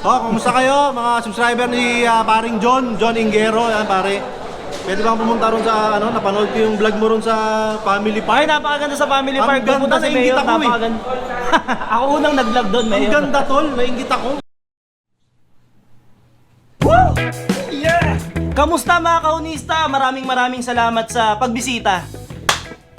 Kumusta kayo mga subscriber ni paring John Ingero, yan pare. Pwede bang pumunta ron sa napanood ko yung vlog mo ron sa Family Ay, Park. napakaganda sa Family Park. Ang ganda, Pumunta si nainggit Mayor, ako eh. napakaganda. Ako unang nag-vlog doon, Ang Mayor. ganda tol, nainggit ako. Woo! Yeah! Kamusta mga kaunista? Maraming salamat sa pagbisita.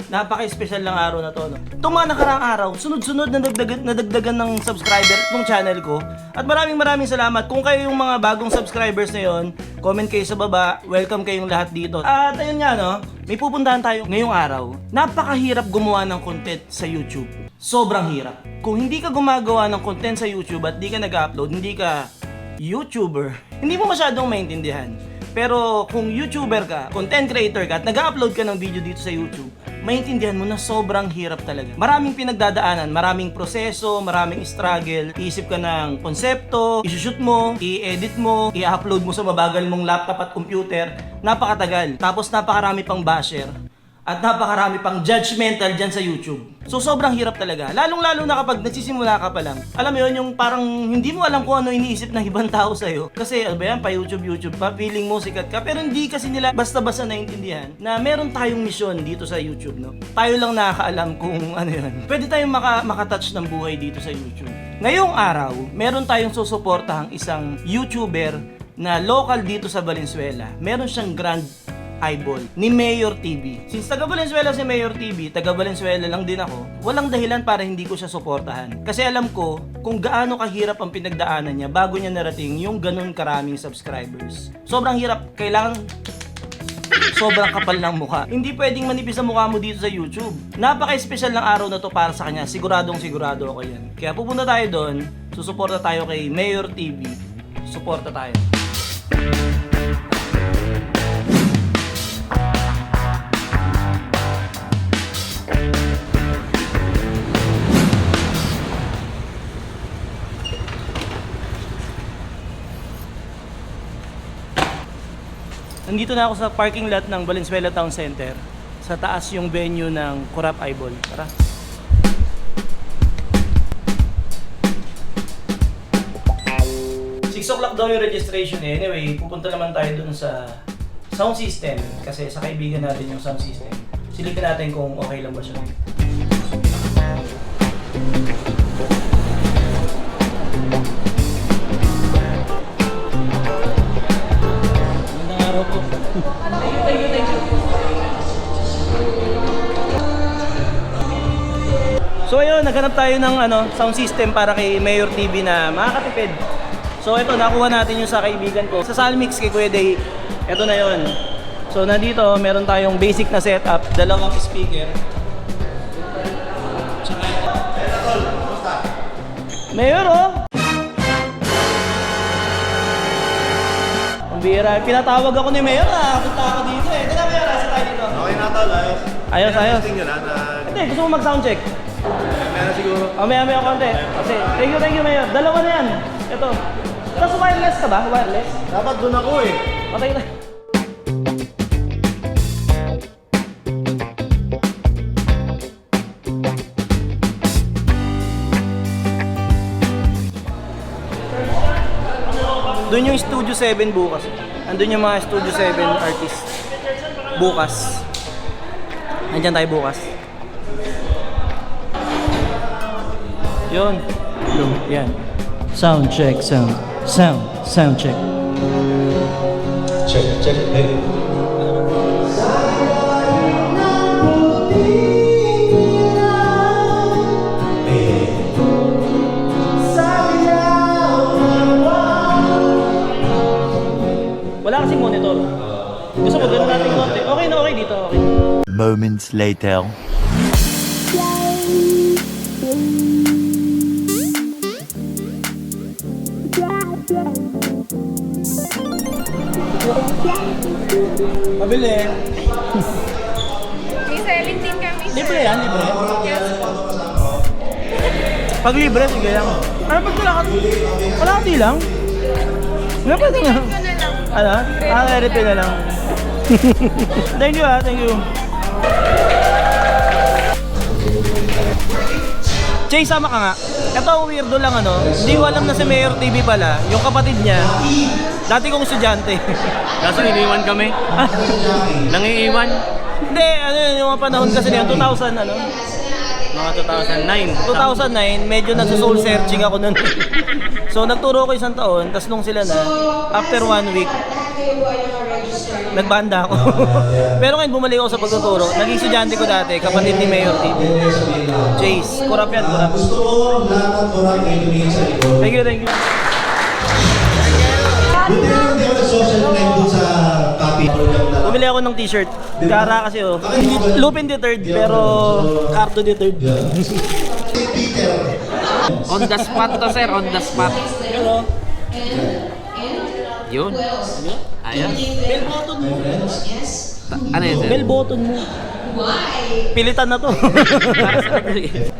Napaka-special ng araw na to, no? Itong mga nakaraang araw, sunod-sunod na nadagdagan ng subscriber ng channel ko. At maraming salamat. Kung kayo yung mga bagong subscribers na yon, comment kayo sa baba. Welcome kayong lahat dito. At ayun nga, no? May pupuntahan tayo ngayong araw. Napakahirap gumawa ng content sa YouTube. Sobrang hirap. Kung hindi ka gumagawa ng content sa YouTube at di ka nag-upload, hindi ka YouTuber, hindi mo masyadong maintindihan. Pero kung YouTuber ka, content creator ka at nag-upload ka ng video dito sa YouTube, maintindihan mo na sobrang hirap talaga. Maraming pinagdadaanan, maraming proseso, maraming struggle. Iisip ka ng konsepto, isushoot mo, i-edit mo, i-upload mo sa mabagal mong laptop at computer. Napakatagal. Tapos napakarami pang basher. At napakarami pang judgmental dyan sa YouTube. So sobrang hirap talaga. Lalong-lalo na kapag nagsisimula ka pa lang. Alam mo yun, yung parang hindi mo alam kung ano iniisip ng ibang tao sa'yo. Kasi ano ba yan, pa YouTube pa, feeling mo sikat ka. Pero hindi kasi nila basta-basta naintindihan na meron tayong misyon dito sa YouTube, no? Tayo lang nakakaalam kung ano yun. Pwede tayong makatouch ng buhay dito sa YouTube. Ngayong araw, meron tayong susuportahang isang YouTuber na local dito sa Valenzuela. Meron siyang grand eyeball ni Mayor TV. Since taga Valenzuela si Mayor TV, taga Valenzuela lang din ako, walang dahilan para hindi ko siya suportahan. Kasi alam ko kung gaano kahirap ang pinagdaanan niya bago niya narating yung ganun karaming subscribers. Sobrang hirap, kailangan sobrang kapal ng mukha. Hindi pwedeng manipis ang mukha mo dito sa YouTube. Napaka-special ng araw na to para sa kanya. Siguradong sigurado ako yan. Kaya pupunta tayo doon, susuporta tayo kay Mayor TV. Suporta tayo. Nandito na ako sa parking lot ng Valenzuela Town Center. Sa taas yung venue ng Kurap Eyeball. Tara. 6 o'clock daw yung registration eh. Anyway, pupunta naman tayo dun sa sound system. Kasi sa kaibigan natin yung sound system. Silipin natin kung okay lang ba siya. Thank you. So ayun, naghanap tayo ng sound system para kay Mayor TV na makakatipid. So ito, nakuha natin yung sa kaibigan ko. Sa Salmix kay Kuya Day, ito na yun. So nandito, meron tayong basic na setup, dalawang speaker. Mayor oh! Bira, pinatawag ako ni Mayor na punta ako dito eh. Ito na Mayor, nasa tayo dito. Okay na tol, ayos. Ayos. Tingnan na. Hindi, gusto mo mag-soundcheck? Meron siguro. May konti. Kasi, thank you Mayor. Dalawa na yan. Ito. Tapos wireless ka ba? Wireless? Dapat doon ako eh. Patay na. Doon yung Studio 7 bukas. Andun yung mga Studio 7 artists. Bukas. Andyan tayo bukas. Yun. Yan. Sound check, sound check. Check, hey. Wala kasing monitor. Gusto mo ganun natin konti. Okay na, okay dito, okay. Moments later. Mabili. May selling din kami, sir. Libre yan, libre. Yes. Pag libre, sige lang. Ano pag kalahati lang? Ano pwede nga? Ko na lang. Ano? Ready na lang. Thank you thank you. Jay, sama ka nga. Ito ang weirdo lang ano, hindi ko alam na si Mayor TV pala, yung kapatid niya, dati kong estudyante. Kaso iniwan kami. Nangiiwan. Hindi, ano yun, yung mga panahon kasi niyan, 2000 ano? Mga 2009. 2009, medyo nagso-soul searching ako nun. So nagturo ko isang taon, tapos nung sila na, after 1 week, nagbanda ako. Pero ngayon bumalik ako sa pagtuturo, naging estudyante ko dati, kapatid ni Mayor TV. Jace, kurap yan, kurap. Thank you, thank you. Buti na hindi ako social life dun sa copy. Bumili ako ng t-shirt. Gara kasi oh. Lupin the third, pero Cardo the third. On the spot to, sir. On the spot. Yun. Ayun. Bell button mo. Ano yun, sir? Bell button mo. Pilitan na to.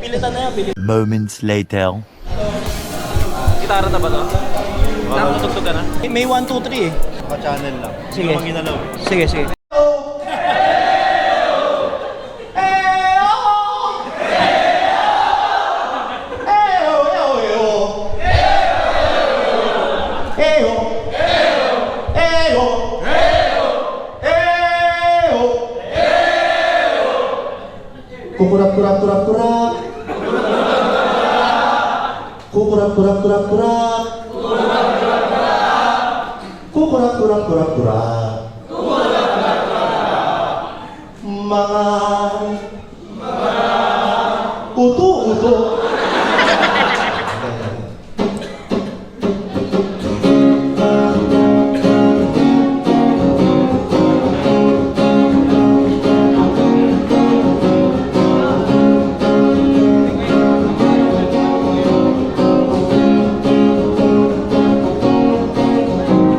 Pilitan na yan, pilitan. Moments later. Gitara na ba to? Nakatugtog ka na? May 1, 2, 3 eh. Naka-channel lang. Sige. Hindi naman ginalaw. Sige, sige. Kukurap-kurap-kurap-kurap. Kukurap-kurap-kurap-kurap. Kukurap-kurap-kurap-kurap. Mga uto-uto.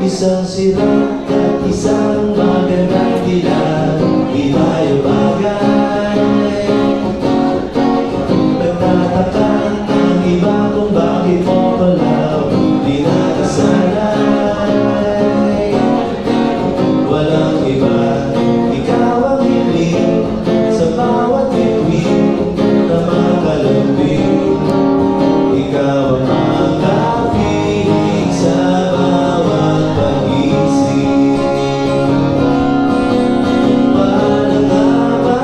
Isang sira at isang magandang dilag, di tayo bagay. Nagtataka ang iba kung bakit mo pala di nakasanay. Walang iba, ikaw ang hiling sa bawat bituin na makalambing. Ikaw ang makapiling sa bawat pag-isip. Paano nga ba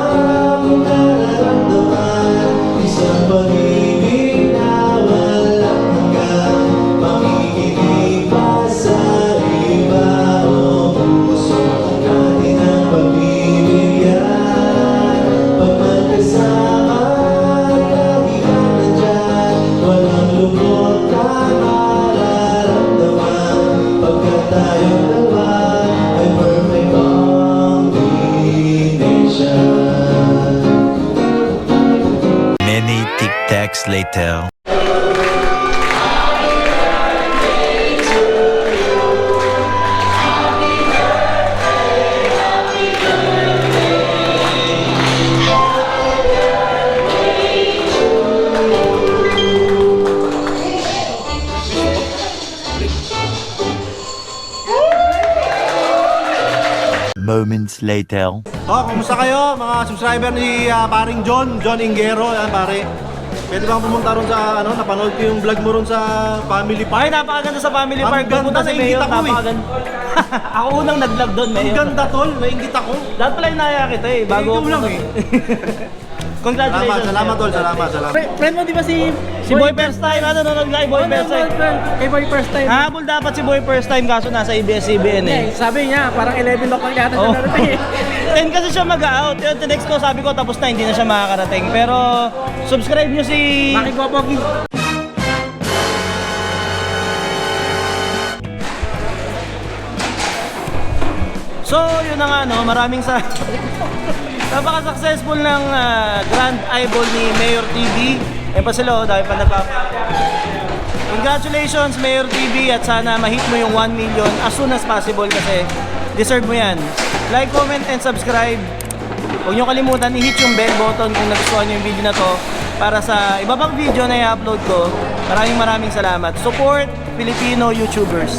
kung nararamdaman isang pag-ibig na walang hanggan? Makikinig pa sa iba o puso natin ang pagbibigyan. Pag magkasama at lagi ka nandyan, walang lungkot na mararamdaman. Pagkat tayong dalawa ay perfect combination. Many tic-tacs later. Moments later. Kumusta kayo mga subscriber ni paring John Ingero, yan pare. Pwede bang pumunta ron sa ano, napanood ko yung vlog mo ron sa Family Ay, Park. napakaganda sa Family Ang Park. ganda, Pumunta si Mayor, nainggit ako eh. napakaganda. Ako unang nag-vlog doon, Ang Mayor. ganda tol, nainggit ako. Lahat pala inaya kita eh, bago ikaw ako lang pumunta. Salamat, Congratulations. salamat tol, Mayor. salamat. Friend mo di ba si Si Boy First Time, ano nanonood nga Boy First Time. Kay Boy First Time. Habol dapat si Boy First Time kaso nasa ABS-CBN eh. Sabi niya, parang 11 o'clock lang yata siya Oh. narating eh. 10 kasi siya mag-out. Yung tinext ko, sabi ko tapos na, hindi na siya makakarating. Pero subscribe nyo si... Makikwapogi. So, yun na nga, no? Maraming napaka-successful ng Grand Eyeball ni Mayor TV. Eh pa sila, oh, dahil pa Congratulations, Mayor TV, at sana ma-hit mo yung 1 million as soon as possible kasi deserve mo yan. Like, comment, and subscribe. Huwag nyo kalimutan i-hit yung bell button kung nagustuhan nyo yung video na to para sa iba pang video na i-upload ko. Maraming salamat. Support Filipino YouTubers.